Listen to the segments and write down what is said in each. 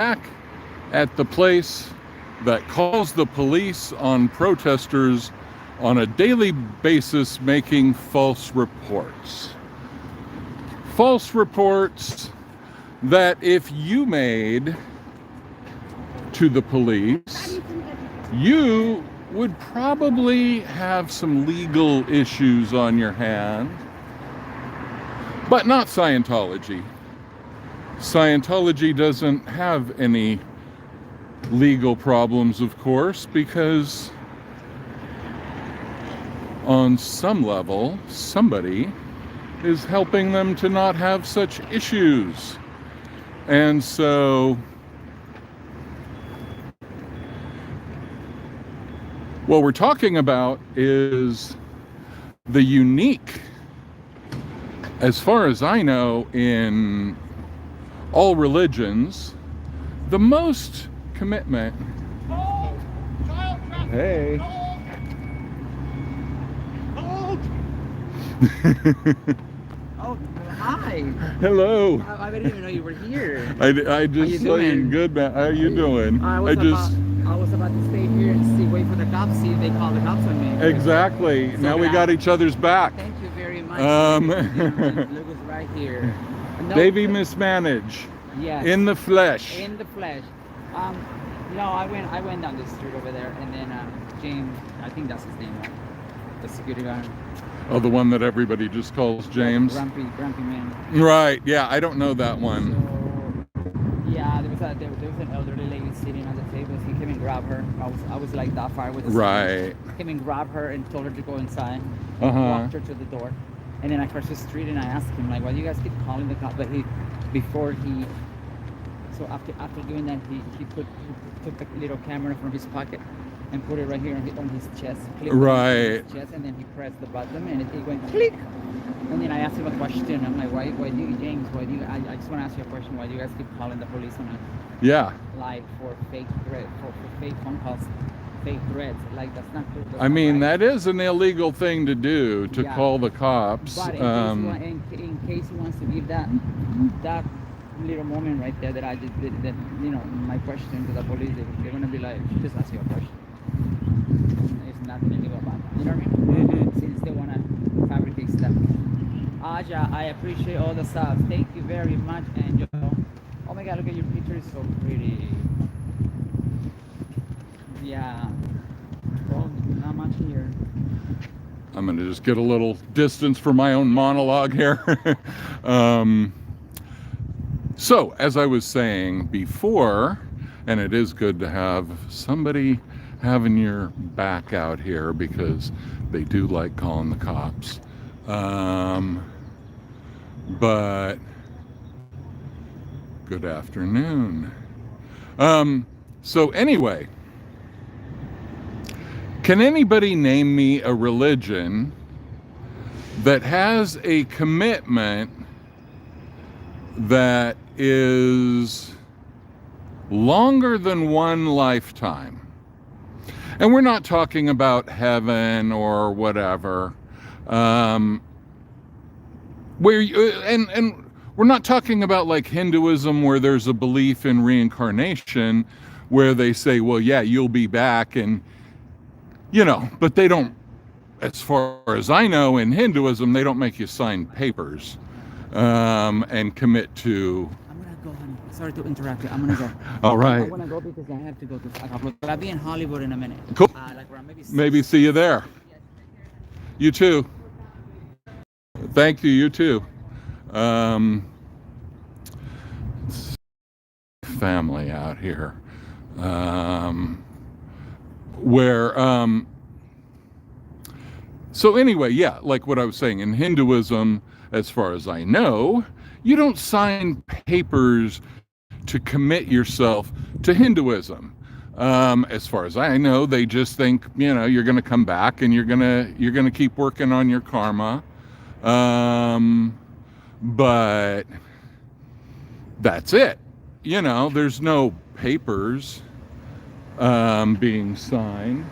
back at the place that calls the police on protesters on a daily basis making false reports. False reports that if you made to the police, you would probably have some legal issues on your hand. But not Scientology. Scientology doesn't have any legal problems, of course, because on some level, somebody is helping them to not have such issues. And so, what we're talking about is the unique, as far as I know, in all religions, the most commitment. Hey. Oh, hi. Hello. I didn't even know you were here. I just saw you. Good, man. How you doing? I was about to stay here and wait for the cops, see if they call the cops on me. Exactly. So now we got each other's back. Thank you very much. Look who's right here. No, Davey mismanage. Yes. In the flesh. In the flesh. No, I went down the street over there, and then James, I think that's his name, right? The security guard. Oh, the one that everybody just calls James. Grumpy man. Right. Yeah, I don't know that one. So, yeah, there was an elderly lady sitting at the table. He came and grabbed her. I was like that far with the right. Came and grabbed her and told her to go inside. Walked her to the door, and then I crossed the street and I asked him like, why do you guys keep calling the cops? But after doing that, he took the little camera from his pocket and put it right here on his chest. Right. His chest, and then he pressed the button and it went click. And then I asked him a question. I'm like, why do you, James? I just want to ask you a question. Why do you guys keep calling the police on me? Yeah. Like for fake threat, for fake phone calls, fake threats. Like that's not true. I mean, that is an illegal thing to do, to call the cops. But in case he wants to give that little moment right there that I just did, that my question to the police, they're gonna be like, just ask you a question. There's nothing illegal about that. You know what I mean? Mm-hmm. Since they wanna fabricate stuff. Aja, I appreciate all the stuff. Thank you very much, Angel. Oh my God, look at your picture, it's so pretty. Yeah. Well, not much here. I'm gonna just get a little distance for my own monologue here. So, as I was saying before, and it is good to have somebody having your back out here because they do like calling the cops. But good afternoon. So anyway, can anybody name me a religion that has a commitment that is longer than one lifetime? And we're not talking about heaven or whatever. And we're not talking about like Hinduism, where there's a belief in reincarnation, where they say, well, yeah, you'll be back, and but they don't, as far as I know, in Hinduism, they don't make you sign papers and commit to. I'm gonna go, honey. Sorry to interrupt you. I'm gonna go. All right. I'm gonna go because I have to go to a couple. But I'll be in Hollywood in a minute. Cool. Like around maybe see you there. You too. Thank you. You too. Family out here. So anyway, yeah, like what I was saying, in Hinduism, as far as I know, you don't sign papers to commit yourself to Hinduism. As far as I know, they just think, you're going to come back and you're going to keep working on your karma. But that's it. There's no papers being signed.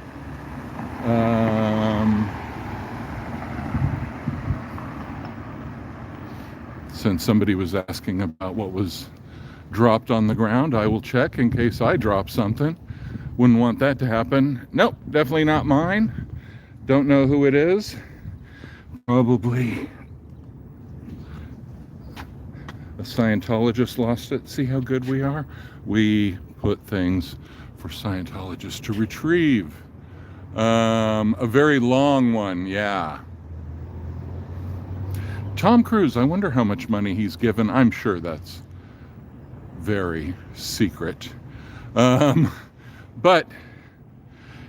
Since somebody was asking about what was dropped on the ground. I will check in case I drop something. Wouldn't want that to happen. Nope, definitely not mine. Don't know who it is. Probably a Scientologist lost it. See how good we are? We put things for Scientologists to retrieve. A very long one, yeah. Tom Cruise, I wonder how much money he's given. I'm sure that's very secret. But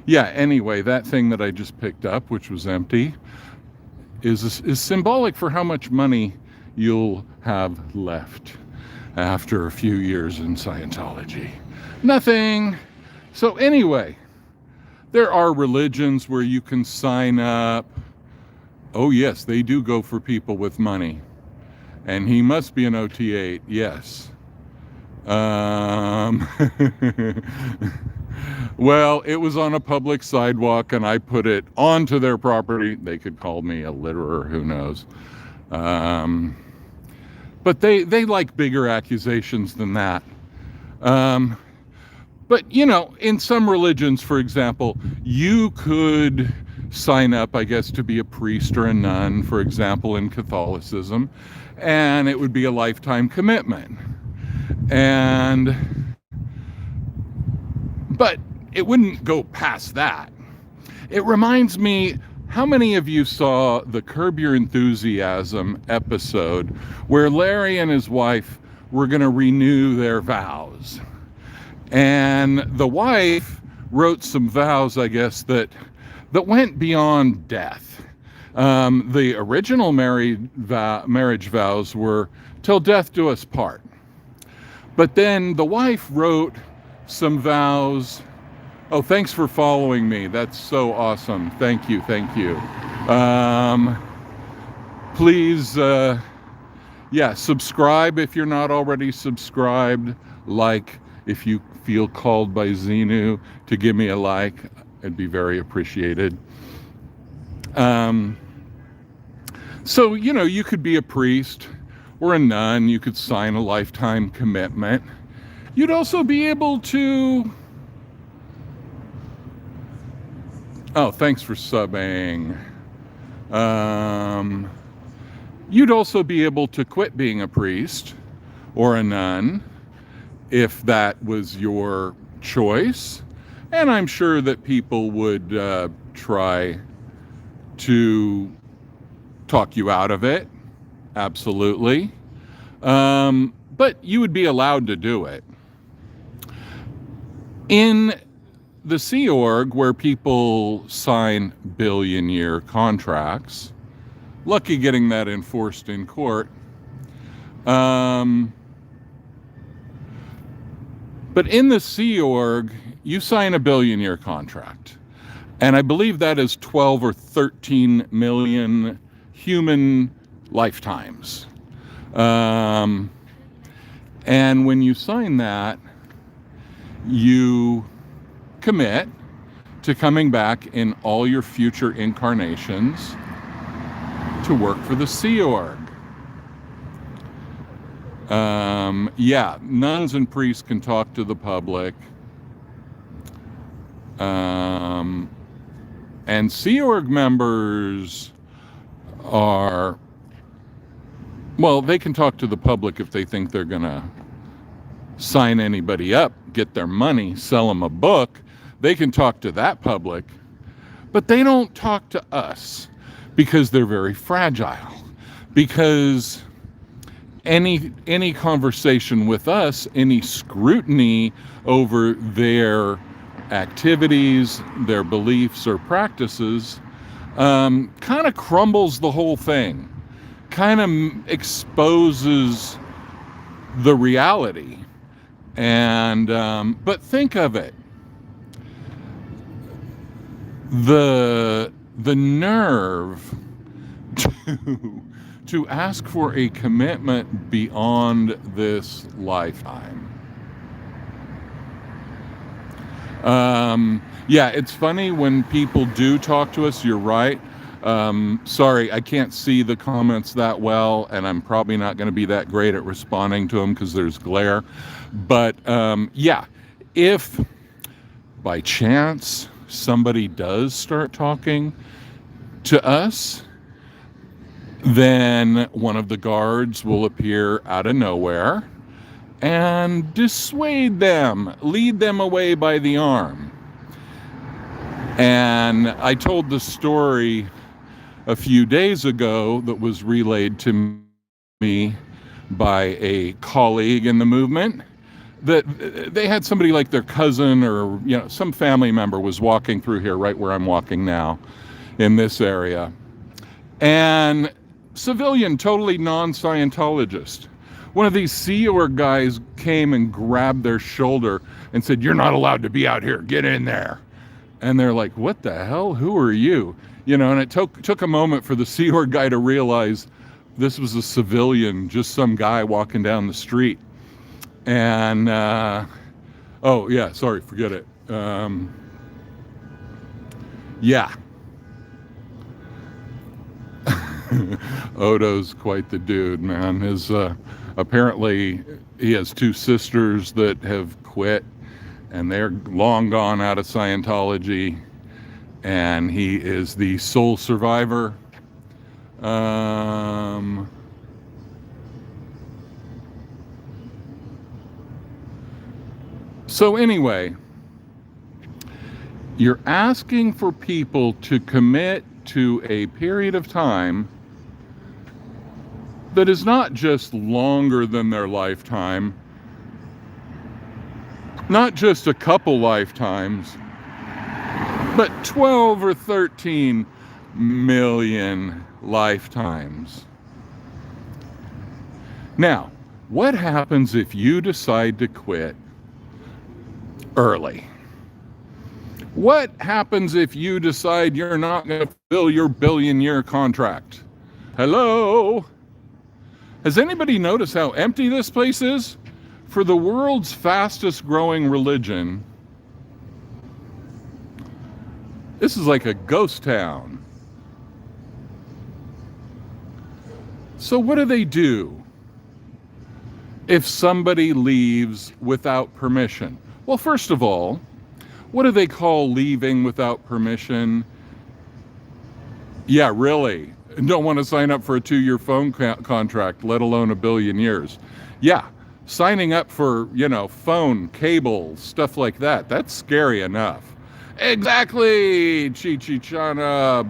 yeah, anyway, that thing that I just picked up, which was empty, is symbolic for how much money you'll have left after a few years in Scientology. Nothing. So anyway, there are religions where you can sign up. Oh yes, they do go for people with money. And he must be an OT8, yes. Well, it was on a public sidewalk and I put it onto their property. They could call me a litterer, who knows. But they like bigger accusations than that. But, you know, in some religions, for example, you could sign up, I guess, to be a priest or a nun, for example, in Catholicism, and it would be a lifetime commitment. But it wouldn't go past that. It reminds me, how many of you saw the Curb Your Enthusiasm episode where Larry and his wife were going to renew their vows? And the wife wrote some vows, I guess, that went beyond death. The original marriage vows were till death do us part. But then the wife wrote some vows. Oh, thanks for following me. That's so awesome. Thank you. Please, subscribe if you're not already subscribed. Like, if you feel called by Xenu to give me a like, it'd be very appreciated. So, you know, you could be a priest or a nun. You could sign a lifetime commitment. You'd also be able to... Oh, thanks for subbing. You'd also be able to quit being a priest or a nun if that was your choice. And I'm sure that people would try to talk you out of it. Absolutely. But you would be allowed to do it. In the Sea Org, where people sign billion-year contracts, lucky getting that enforced in court, but in the Sea Org, you sign a billion-year contract. And I believe that is 12 or 13 million human lifetimes. And when you sign that, you commit to coming back in all your future incarnations to work for the Sea Org. Nuns and priests can talk to the public. And Sea Org members are, well, they can talk to the public if they think they're going to sign anybody up, get their money, sell them a book. They can talk to that public, but they don't talk to us because they're very fragile. Because any conversation with us, any scrutiny over their activities, their beliefs or practices, kind of crumbles the whole thing, kind of exposes the reality. And but think of it, the nerve to ask for a commitment beyond this lifetime. It's funny when people do talk to us. You're right. Sorry, I can't see the comments that well, and I'm probably not going to be that great at responding to them because there's glare. But yeah, if by chance somebody does start talking to us, then one of the guards will appear out of nowhere and dissuade them, lead them away by the arm. And I told the story a few days ago that was relayed to me by a colleague in the movement, that they had somebody like their cousin or some family member was walking through here right where I'm walking now in this area, and civilian, totally non-Scientologist, one of these Sea Org guys came and grabbed their shoulder and said, "You're not allowed to be out here, get in there." And they're like, "What the hell? Who are you?" And it took a moment for the Sea Org guy to realize this was a civilian, just some guy walking down the street. And, oh yeah, sorry, forget it. Yeah. Odo's quite the dude, man. Apparently he has two sisters that have quit, and they're long gone out of Scientology, and he is the sole survivor. So anyway, you're asking for people to commit to a period of time that is not just longer than their lifetime, not just a couple lifetimes, but 12 or 13 million lifetimes. Now, what happens if you decide to quit early? What happens if you decide you're not going to fulfill your billion-year contract? Hello? Has anybody noticed how empty this place is? For the world's fastest growing religion, this is like a ghost town. So what do they do if somebody leaves without permission? Well, first of all, what do they call leaving without permission? Yeah, really. Don't want to sign up for a 2-year phone contract, let alone a billion years. Yeah, signing up for, phone, cable, stuff like that. That's scary enough. Exactly, Chichichana,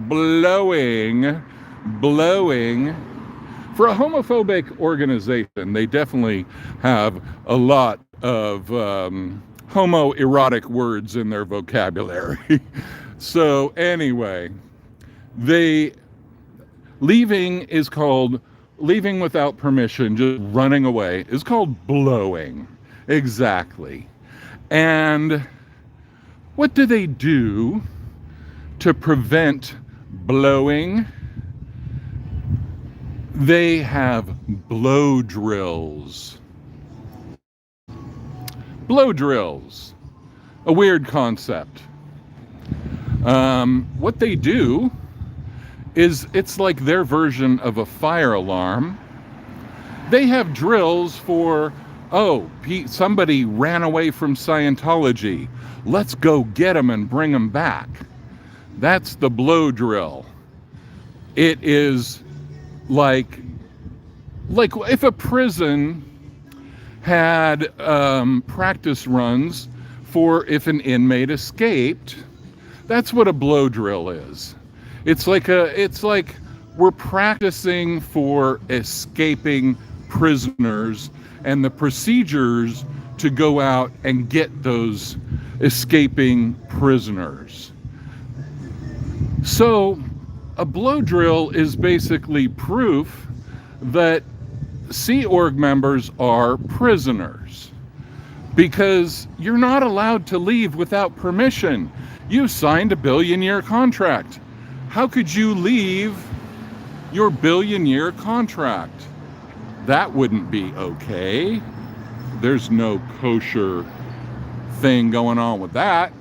blowing. For a homophobic organization, they definitely have a lot of homoerotic words in their vocabulary. So anyway, leaving is called leaving without permission, just running away, is called blowing. Exactly. And what do they do to prevent blowing? They have blow drills. Blow drills. A weird concept. What they do is it's like their version of a fire alarm. They have drills for, somebody ran away from Scientology. Let's go get them and bring them back. That's the blow drill. It is like if a prison had practice runs for if an inmate escaped. That's what a blow drill is. It's like we're practicing for escaping prisoners and the procedures to go out and get those escaping prisoners. So a blow drill is basically proof that Sea Org members are prisoners, because you're not allowed to leave without permission. You signed a billion-year contract. How could you leave your billion-year contract? That wouldn't be okay. There's no kosher thing going on with that.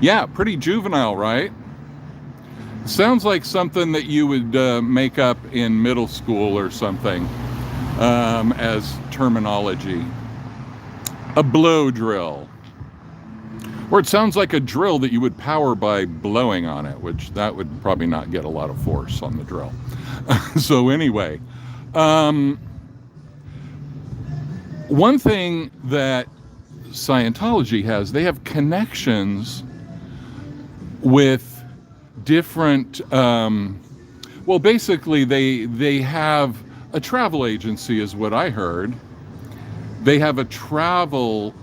Yeah, pretty juvenile, right? Sounds like something that you would make up in middle school or something as terminology. A blow drill. Or it sounds like a drill that you would power by blowing on it, which that would probably not get a lot of force on the drill. So anyway, one thing that Scientology has, they have connections with different, well, basically they have a travel agency is what I heard. They have a travel,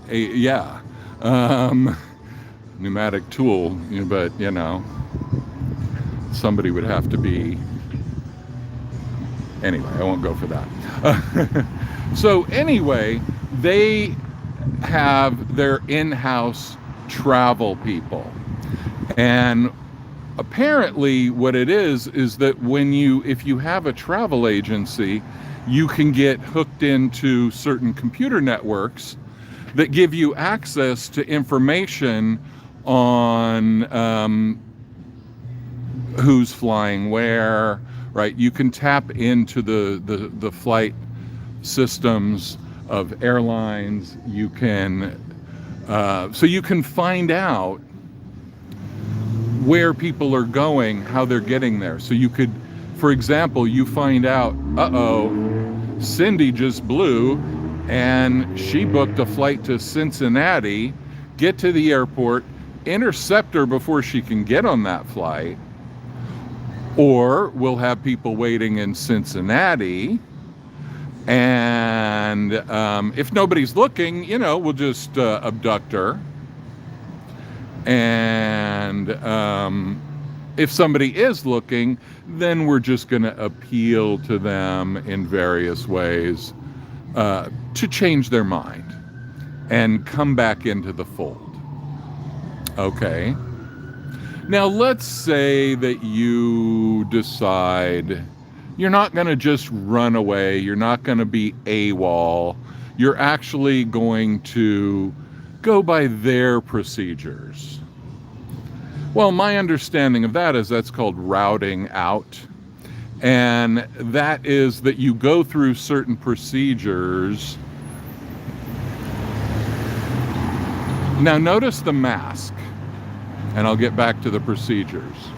pneumatic tool, but somebody would have to be, anyway, I won't go for that. So anyway, they have their in-house travel people. And apparently what it is that if you have a travel agency, you can get hooked into certain computer networks that give you access to information on who's flying where, right? You can tap into the flight systems of airlines. You can so you can find out where people are going, how they're getting there. So you could, for example, you find out, Cindy just blew and she booked a flight to Cincinnati, get to the airport, intercept her before she can get on that flight, or we'll have people waiting in Cincinnati, and if nobody's looking, we'll just abduct her. And if somebody is looking, then we're just going to appeal to them in various ways to change their mind and come back into the fold. Okay. Now let's say that you decide you're not going to just run away. You're not going to be AWOL. You're actually going to go by their procedures. Well, my understanding of that is that's called routing out. And that is that you go through certain procedures. Now notice the mask, and I'll get back to the procedures.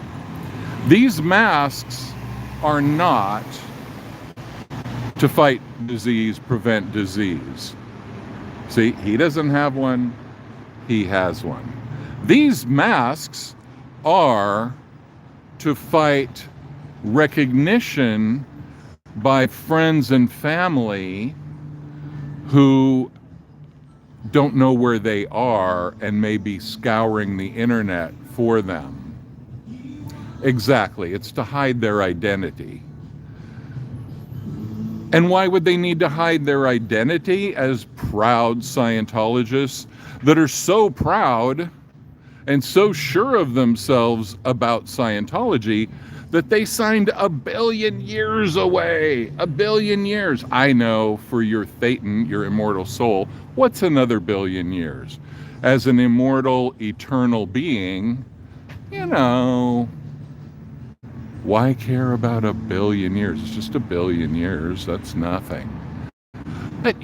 These masks are not to fight disease, prevent disease. See, he doesn't have one, he has one. These masks are to fight recognition by friends and family who don't know where they are and may be scouring the internet for them. Exactly, it's to hide their identity. And why would they need to hide their identity as proud Scientologists that are so proud and so sure of themselves about Scientology that they signed 1 billion years away? 1 billion years. I know, for your Thetan, your immortal soul, what's another 1 billion years? As an immortal, eternal being, why care about 1 billion years? It's just 1 billion years. That's nothing. But,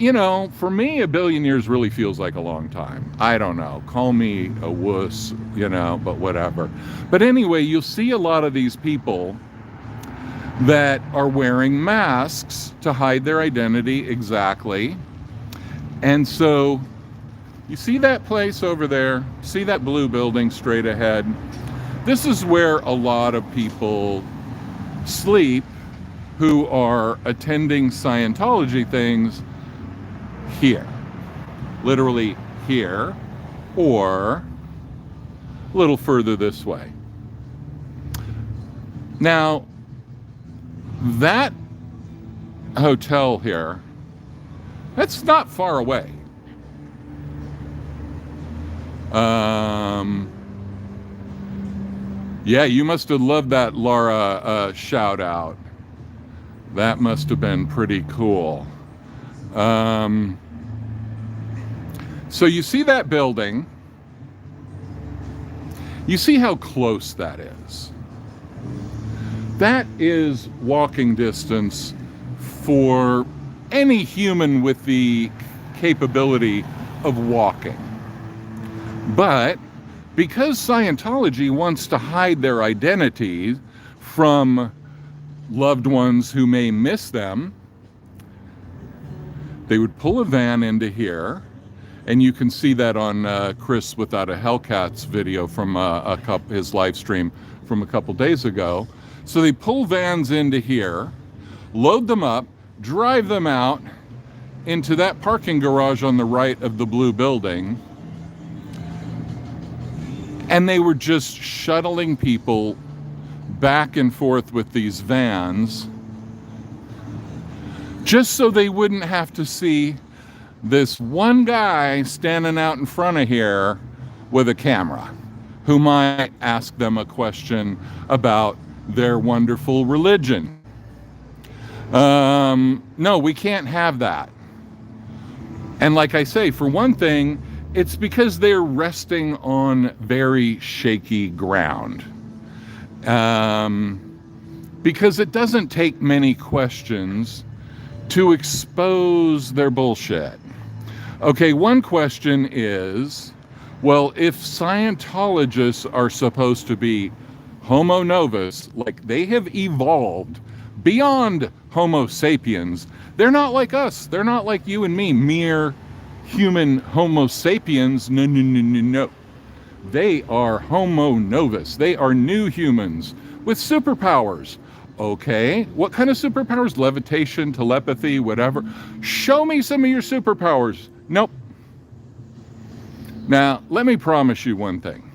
for me, 1 billion years really feels like a long time. I don't know. Call me a wuss, but whatever. But anyway, you'll see a lot of these people that are wearing masks to hide their identity. Exactly. And so you see that place over there? See that blue building straight ahead? This is where a lot of people sleep who are attending Scientology things here. Literally here, or a little further this way. Now, that hotel here, that's not far away. Yeah, you must have loved that Laura shout out. That must have been pretty cool. So you see that building, You see how close that is? That is walking distance for any human with the capability of walking. But because Scientology wants to hide their identities from loved ones who may miss them, they would pull a van into here, and you can see that on Chris Without a Hellcat's video from his live stream from a couple days ago. So they pull vans into here, load them up, drive them out into that parking garage on the right of the blue building, and they were just shuttling people back and forth with these vans just so they wouldn't have to see this one guy standing out in front of here with a camera who might ask them a question about their wonderful religion. No, we can't have that. And like I say, for one thing, it's because they're resting on very shaky ground. Because it doesn't take many questions to expose their bullshit. Okay, one question is, well, if Scientologists are supposed to be Homo novus, like they have evolved beyond Homo sapiens, they're not like us. They're not like you and me, mere human Homo sapiens. No, no, no, no, no. They are Homo novus. They are new humans with superpowers. Okay, what kind of superpowers? Levitation, telepathy, whatever. Show me some of your superpowers. Nope. Now, let me promise you one thing.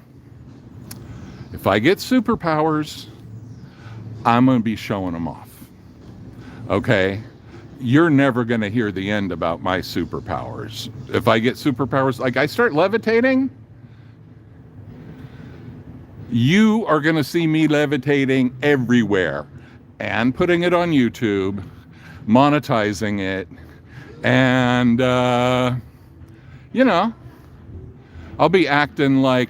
If I get superpowers, I'm going to be showing them off. Okay? You're never going to hear the end about my superpowers. If I get superpowers, like I start levitating, you are going to see me levitating everywhere and putting it on YouTube, monetizing it, and, I'll be acting like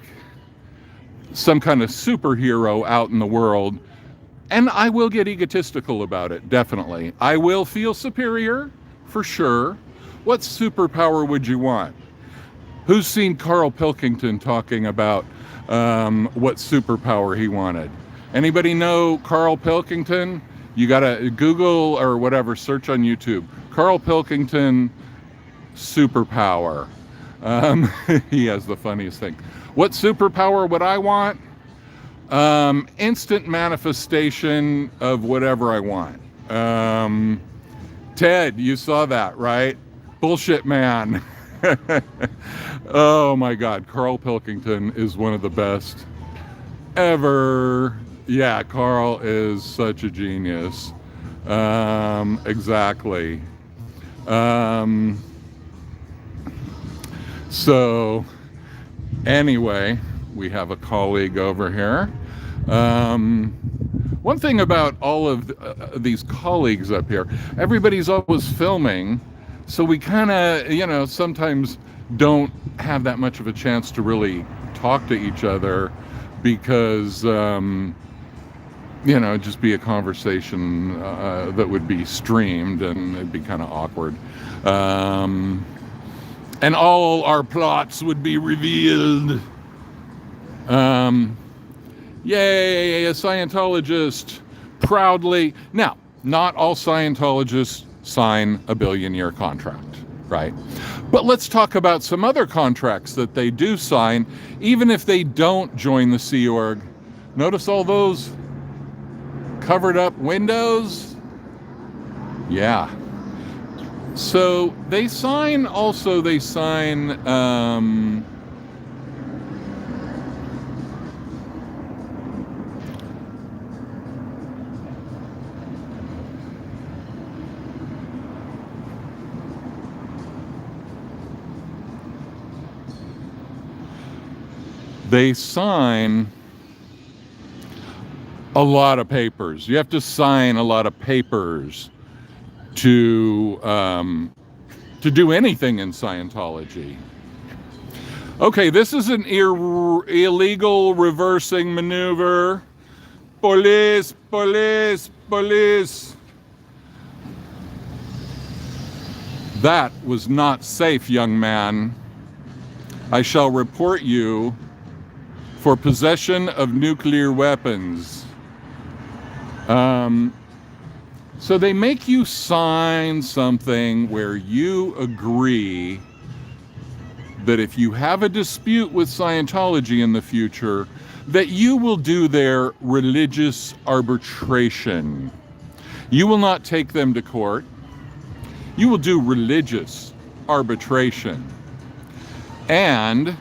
some kind of superhero out in the world, and I will get egotistical about it, definitely. I will feel superior, for sure. What superpower would you want? Who's seen Carl Pilkington talking about what superpower he wanted? Anybody know Carl Pilkington? You gotta Google or whatever, search on YouTube. Carl Pilkington superpower. He has the funniest thing. What superpower would I want? Instant manifestation of whatever I want. Ted, you saw that, right? Bullshit man. Oh my God, Carl Pilkington is one of the best ever. Yeah, Carl is such a genius. Exactly. So anyway, we have a colleague over here. One thing about all of these colleagues up here, everybody's always filming, so we kind of, sometimes don't have that much of a chance to really talk to each other because, it'd just be a conversation that would be streamed and it'd be kind of awkward. And all our plots would be revealed. Yay, a Scientologist, proudly. Now, not all Scientologists sign a billion-year contract, right? But let's talk about some other contracts that they do sign, even if they don't join the Sea Org. Notice all those covered up windows? Yeah. So they sign, a lot of papers. You have to sign a lot of papers to do anything in Scientology. Okay, this is an illegal reversing maneuver. Police, police, police. That was not safe, young man. I shall report you for possession of nuclear weapons. So they make you sign something where you agree that if you have a dispute with Scientology in the future, that you will do their religious arbitration. You will not take them to court. You will do religious arbitration. And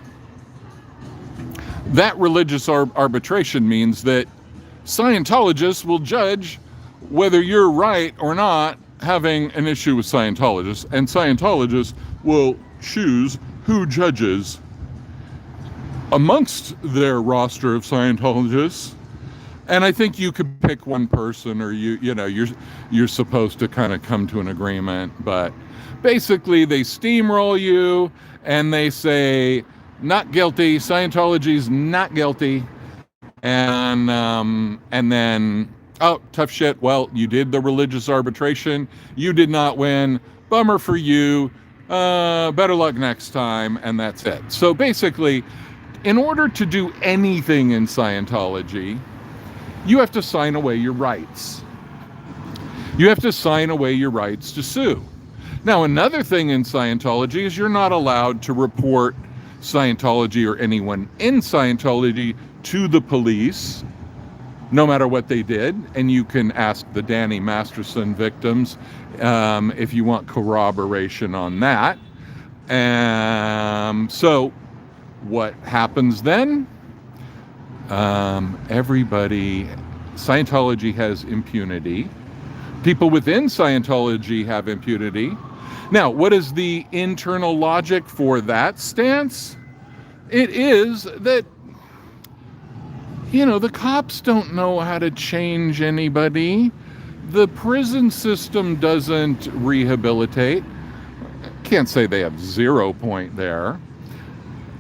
that religious arbitration means that Scientologists will judge whether you're right or not having an issue with Scientologists, and Scientologists will choose who judges amongst their roster of Scientologists. And I think you could pick one person, or you're supposed to kind of come to an agreement, but basically they steamroll you and they say not guilty, Scientology's not guilty. And then, oh, tough shit. Well, you did the religious arbitration. You did not win. Bummer for you. Better luck next time. And that's it. So basically, in order to do anything in Scientology, you have to sign away your rights. You have to sign away your rights to sue. Now, another thing in Scientology is you're not allowed to report Scientology or anyone in Scientology to the police, no matter what they did. And you can ask the Danny Masterson victims if you want corroboration on that. So what happens then? Scientology has impunity. People within Scientology have impunity. Now, what is the internal logic for that stance? It is that, the cops don't know how to change anybody. The prison system doesn't rehabilitate. Can't say they have 0 point there.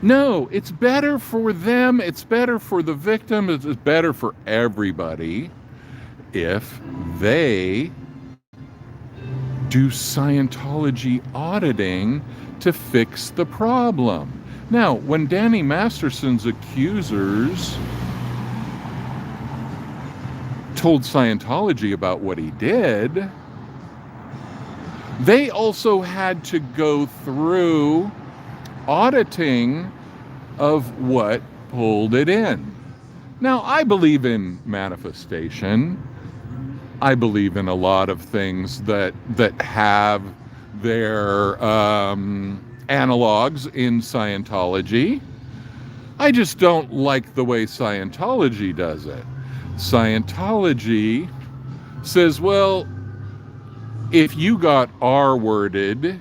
No, it's better for them. It's better for the victim. It's better for everybody if they do Scientology auditing to fix the problem. Now, when Danny Masterson's accusers told Scientology about what he did, they also had to go through auditing of what pulled it in. Now, I believe in manifestation. I believe in a lot of things that have their analogs in Scientology. I just don't like the way Scientology does it. Scientology says, well, if you got R-worded,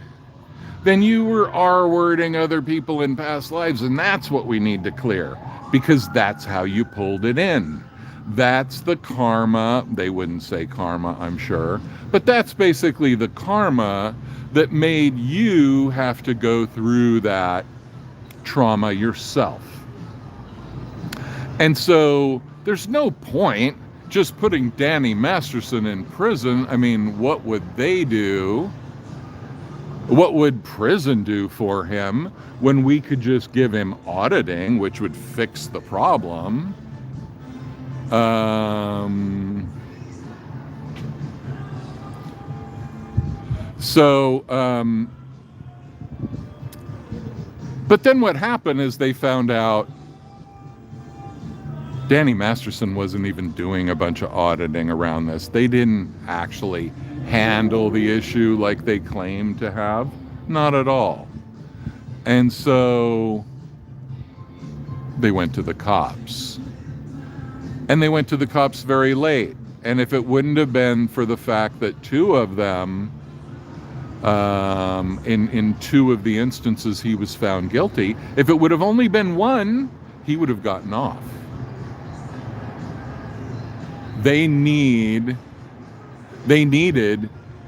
then you were R-wording other people in past lives, and that's what we need to clear, because that's how you pulled it in. That's the karma. They wouldn't say karma, I'm sure, but that's basically the karma that made you have to go through that trauma yourself. And so there's no point just putting Danny Masterson in prison. I mean, what would they do? What would prison do for him when we could just give him auditing, which would fix the problem? But then what happened is they found out Danny Masterson wasn't even doing a bunch of auditing around this. They didn't actually handle the issue like they claimed to have. Not at all. And so they went to the cops. And they went to the cops very late. And if it wouldn't have been for the fact that two of them, in two of the instances he was found guilty, if it would have only been one, he would have gotten off. They needed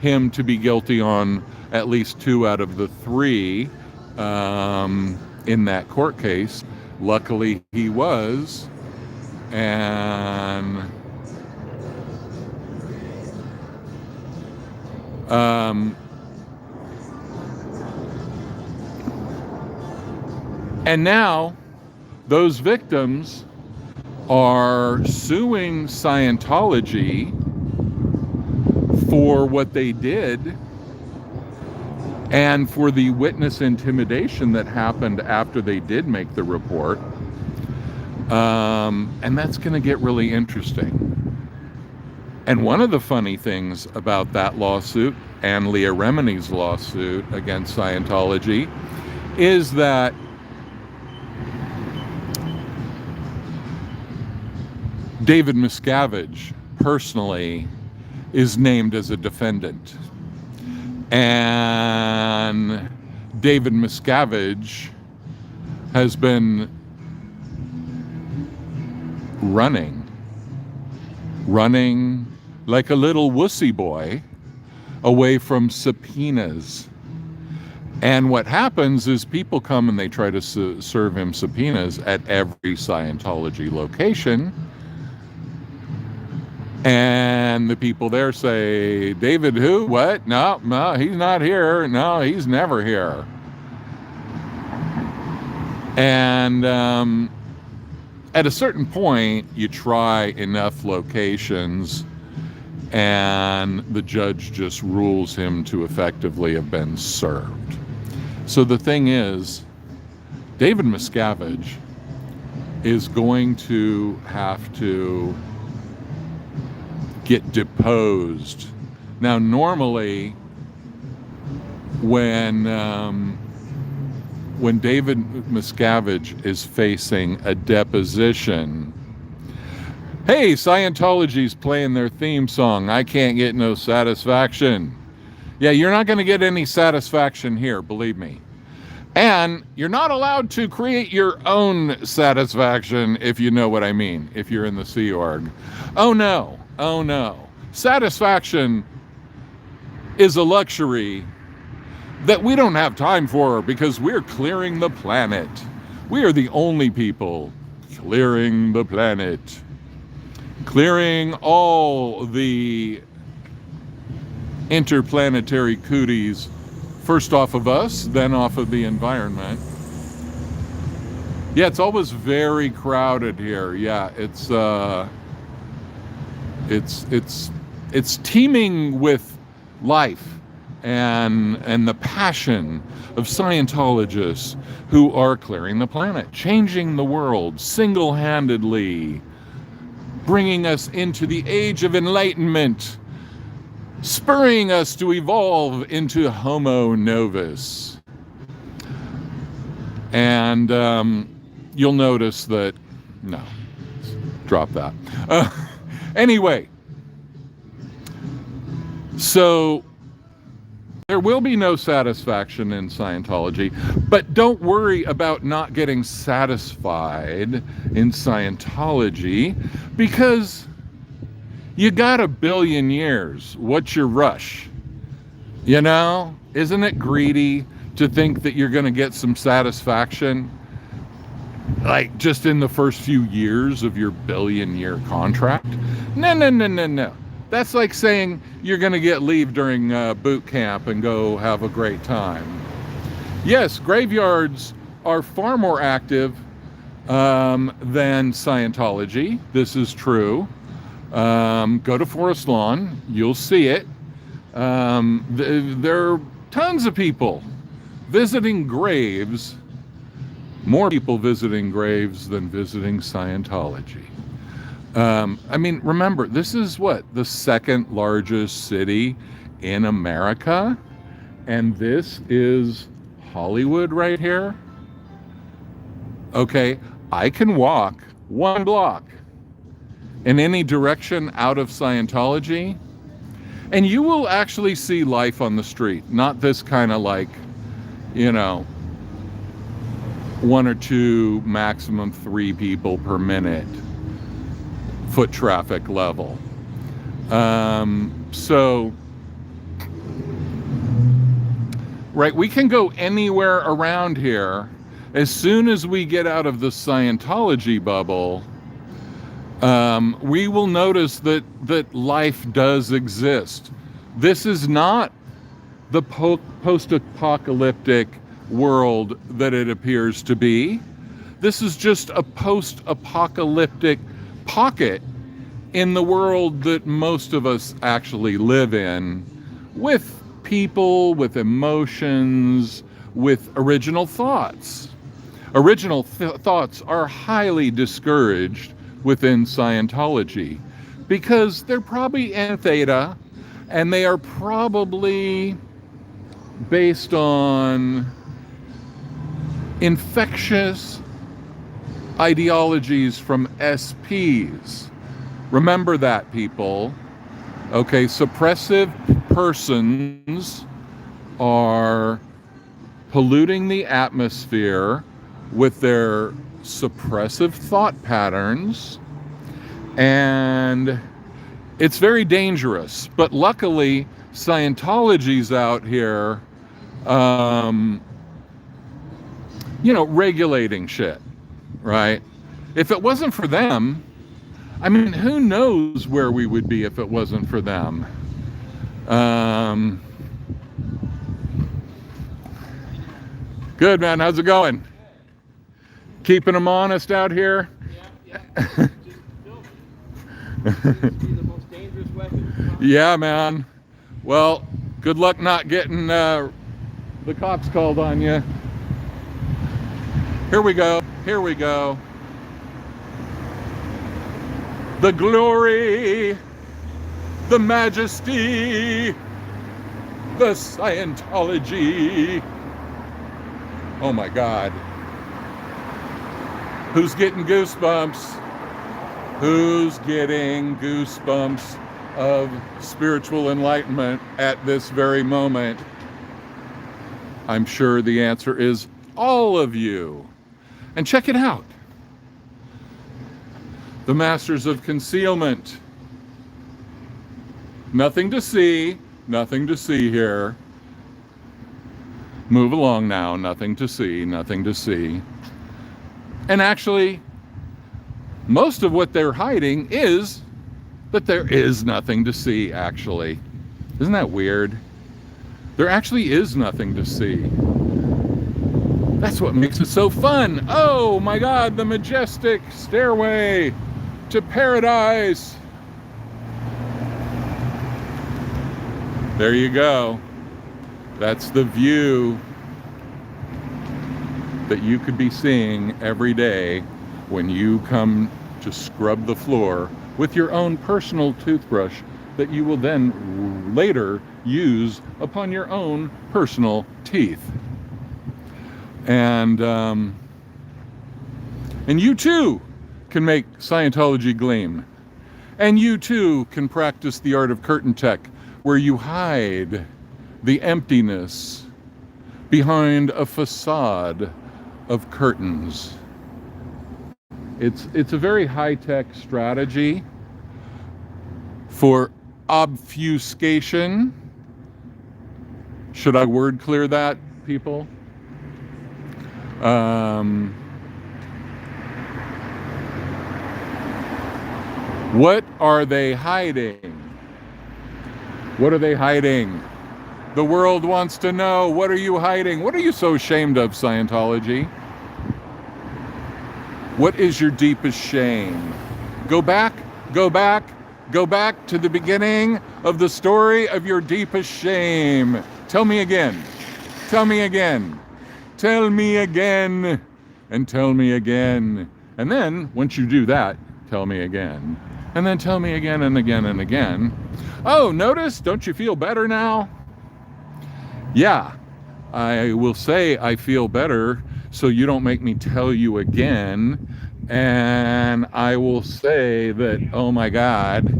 him to be guilty on at least 2 out of the 3 in that court case. Luckily, he was. And now those victims are suing Scientology for what they did and for the witness intimidation that happened after they did make the report. And that's going to get really interesting. And one of the funny things about that lawsuit and Leah Remini's lawsuit against Scientology is that David Miscavige personally is named as a defendant. And David Miscavige has been running like a little wussy boy away from subpoenas. And what happens is people come and they try to serve him subpoenas at every Scientology location. And the people there say, David who? What? No, he's not here. No, he's never here. And at a certain point, you try enough locations and the judge just rules him to effectively have been served. So the thing is, David Miscavige is going to have to get deposed. Now, normally, when David Miscavige is facing a deposition, hey, Scientology's playing their theme song, I can't get no satisfaction. Yeah, you're not going to get any satisfaction here, believe me. And you're not allowed to create your own satisfaction, if you know what I mean, if you're in the Sea Org. Oh no. Satisfaction is a luxury that we don't have time for because we're clearing the planet. We are the only people clearing the planet. Clearing all the interplanetary cooties, first off of us, then off of the environment. Yeah, it's always very crowded here. Yeah, it's teeming with life and the passion of Scientologists who are clearing the planet, changing the world single-handedly, bringing us into the age of enlightenment, spurring us to evolve into Homo novus. And you'll notice that, no, drop that. Anyway, so there will be no satisfaction in Scientology, but don't worry about not getting satisfied in Scientology because you got 1 billion years. What's your rush? You know, isn't it greedy to think that you're going to get some satisfaction like just in the first few years of your 1 billion-year contract? No. That's like saying you're going to get leave during boot camp and go have a great time. Yes, graveyards are far more active than Scientology. This is true. Go to Forest Lawn, you'll see it. There are tons of people visiting graves, more people visiting graves than visiting Scientology. I mean, remember, this is what? The second largest city in America? And this is Hollywood right here? Okay, I can walk 1 block in any direction out of Scientology, and you will actually see life on the street. Not this kind of like, you know, 1 or 2, maximum 3 people per minute foot traffic level. So, right, we can go anywhere around here As soon as we get out of the Scientology bubble, we will notice that life does exist. This is not the post-apocalyptic world that it appears to be. This is just a post-apocalyptic pocket in the world that most of us actually live in, with people, with emotions, with original thoughts. Original thoughts are highly discouraged within Scientology because they're probably in theta, and they are probably based on infectious ideologies from SPs. Remember that, people. Okay, suppressive persons are polluting the atmosphere with their suppressive thought patterns, and it's very dangerous. But luckily, Scientology's out here, regulating shit, right? If it wasn't for them, I mean, who knows where we would be if it wasn't for them? Good, man. How's it going? Keeping them honest out here? Yeah. Just the most dangerous weapon. Yeah, man. Well, good luck not getting the cops called on you. Here we go. Here we go. The glory, the majesty, the Scientology. Oh my God. Who's getting goosebumps? Who's getting goosebumps of spiritual enlightenment at this very moment? I'm sure the answer is all of you. And check it out. The Masters of Concealment. Nothing to see. Nothing to see here. Move along now. Nothing to see. Nothing to see. And actually, most of what they're hiding is that there is nothing to see, actually. Isn't that weird? There actually is nothing to see. That's what makes it so fun. Oh my God, the majestic stairway to paradise. There you go. That's the view that you could be seeing every day when you come to scrub the floor with your own personal toothbrush that you will then later use upon your own personal teeth. And you too can make Scientology gleam. And you too can practice the art of curtain tech, where you hide the emptiness behind a facade of curtains. It's a very high-tech strategy for obfuscation. Should I word clear that, people? What are they hiding? What are they hiding? The world wants to know. What are you hiding? What are you so ashamed of, Scientology? What is your deepest shame? Go back to the beginning of the story of your deepest shame. Tell me again. Tell me again. Tell me again. And tell me again. And then, once you do that, tell me again. And then tell me again and again and again. Oh, notice? Don't you feel better now? Yeah, I will say I feel better so you don't make me tell you again. And I will say that, oh my God,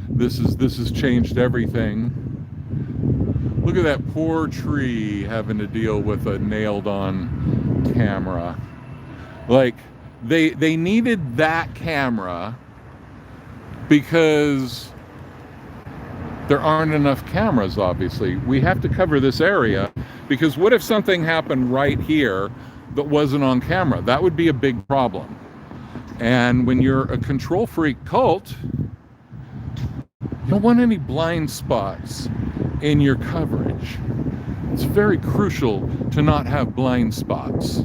this has changed everything. Look at that poor tree having to deal with a nailed on camera. Like, they needed that camera because there aren't enough cameras, obviously. We have to cover this area because what if something happened right here that wasn't on camera. That would be a big problem. And when you're a control freak cult, you don't want any blind spots in your coverage. It's very crucial to not have blind spots.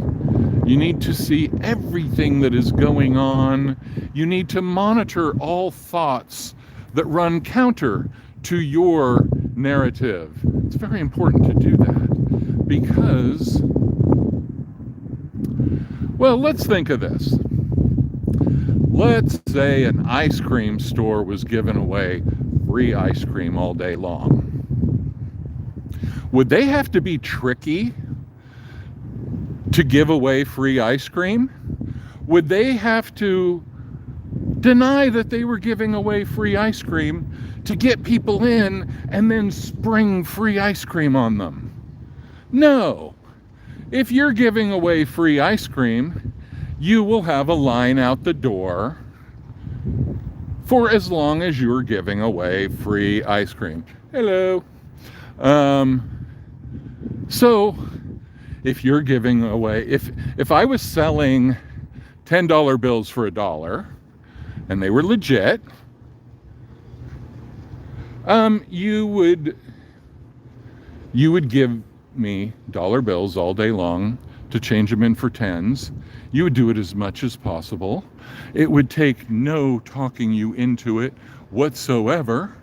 You need to see everything that is going on. You need to monitor all thoughts that run counter to your narrative. It's very important to do that because, well, let's think of this. Let's say an ice cream store was giving away free ice cream all day long. Would they have to be tricky to give away free ice cream? Would they have to deny that they were giving away free ice cream to get people in and then spring free ice cream on them? No. If you're giving away free ice cream, you will have a line out the door for as long as you're giving away free ice cream. Hello. So if you're giving away, if I was selling $10 bills for $1 and they were legit, you would give me dollar bills all day long to change them in for tens. You would do it as much as possible. It would take no talking you into it whatsoever.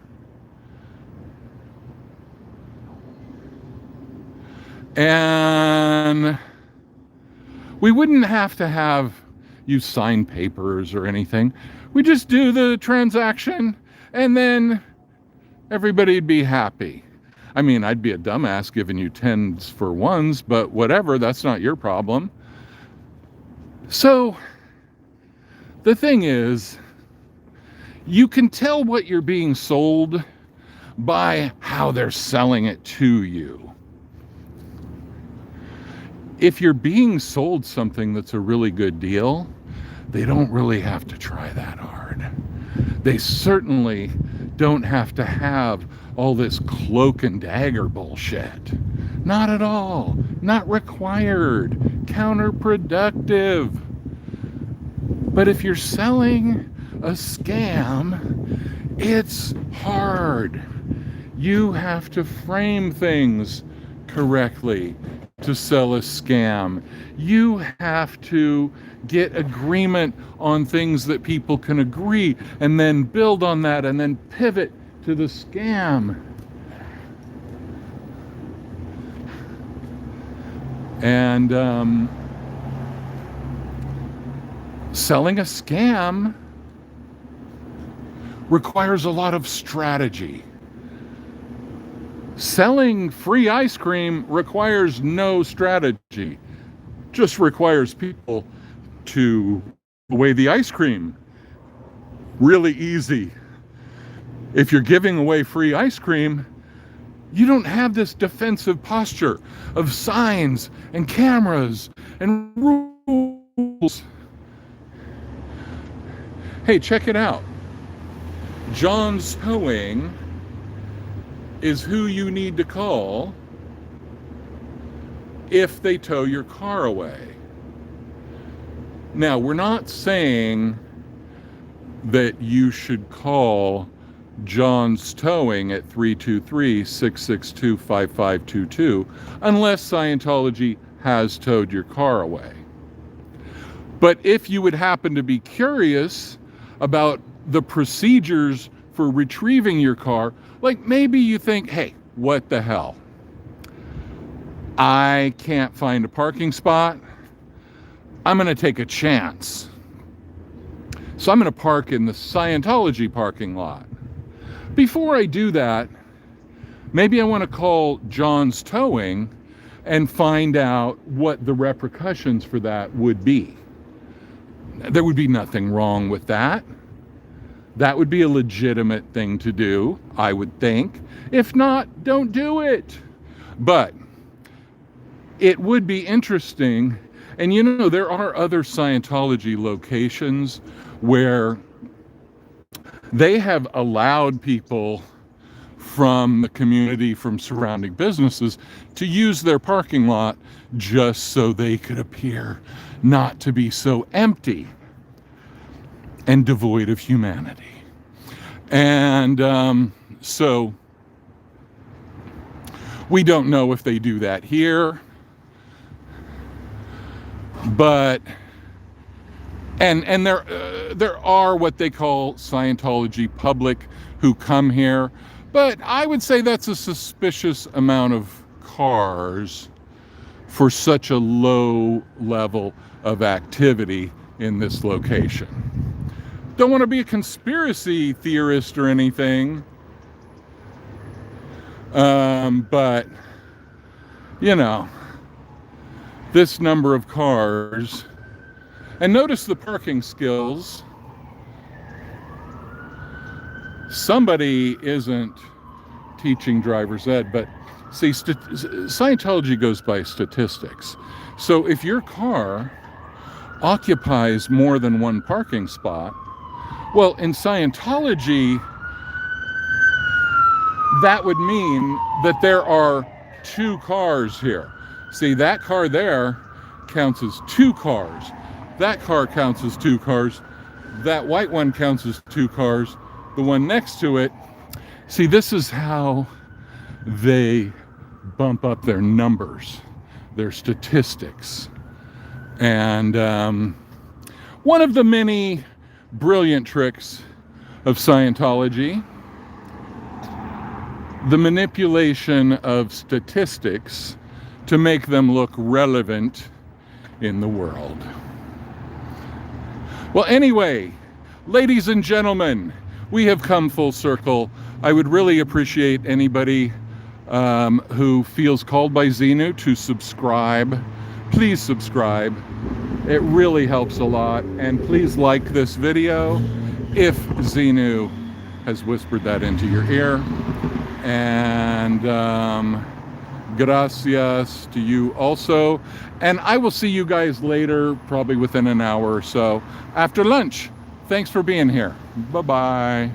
And we wouldn't have to have you sign papers or anything. We just do the transaction and then everybody'd be happy. I mean, I'd be a dumbass giving you tens for ones, but whatever, that's not your problem. So the thing is, you can tell what you're being sold by how they're selling it to you. If you're being sold something that's a really good deal, they don't really have to try that hard. They certainly don't have to have all this cloak and dagger bullshit. Not at all. Not required. Counterproductive. But if you're selling a scam, it's hard. You have to frame things correctly to sell a scam. You have to get agreement on things that people can agree and then build on that and then pivot to the scam. And selling a scam requires a lot of strategy. Selling free ice cream requires no strategy. Just requires people to give away the ice cream. Really easy. If you're giving away free ice cream, you don't have this defensive posture of signs and cameras and rules. Hey, check it out. John's Towing is who you need to call if they tow your car away. Now, we're not saying that you should call John's Towing at 323-662-5522 unless Scientology has towed your car away. But if you would happen to be curious about the procedures for retrieving your car, like maybe you think, hey, what the hell? I can't find a parking spot. I'm going to take a chance. So I'm going to park in the Scientology parking lot. Before I do that, maybe I want to call John's Towing and find out what the repercussions for that would be. There would be nothing wrong with that. That would be a legitimate thing to do, I would think. If not, don't do it. But it would be interesting. And you know, there are other Scientology locations where they have allowed people from the community, from surrounding businesses, to use their parking lot just so they could appear not to be so empty and devoid of humanity. And so we don't know if they do that here, but and there are what they call Scientology public who come here, but I would say that's a suspicious amount of cars for such a low level of activity in this location. Don't want to be a conspiracy theorist or anything, but you know, this number of cars. And notice the parking skills. Somebody isn't teaching driver's ed, but see, Scientology goes by statistics. So if your car occupies more than one parking spot, well, in Scientology, that would mean that there are 2 cars here. See, that car there counts as 2 cars. That car counts as 2 cars. That white one counts as 2 cars. The one next to it. See, this is how they bump up their numbers, their statistics. And one of the many brilliant tricks of Scientology, the manipulation of statistics to make them look relevant in the world. Well, anyway, ladies and gentlemen, we have come full circle. I would really appreciate anybody who feels called by Xenu to subscribe. Please subscribe. It really helps a lot. And please like this video if Xenu has whispered that into your ear. And gracias to you also. And I will see you guys later, probably within an hour or so, after lunch. Thanks for being here. Bye-bye.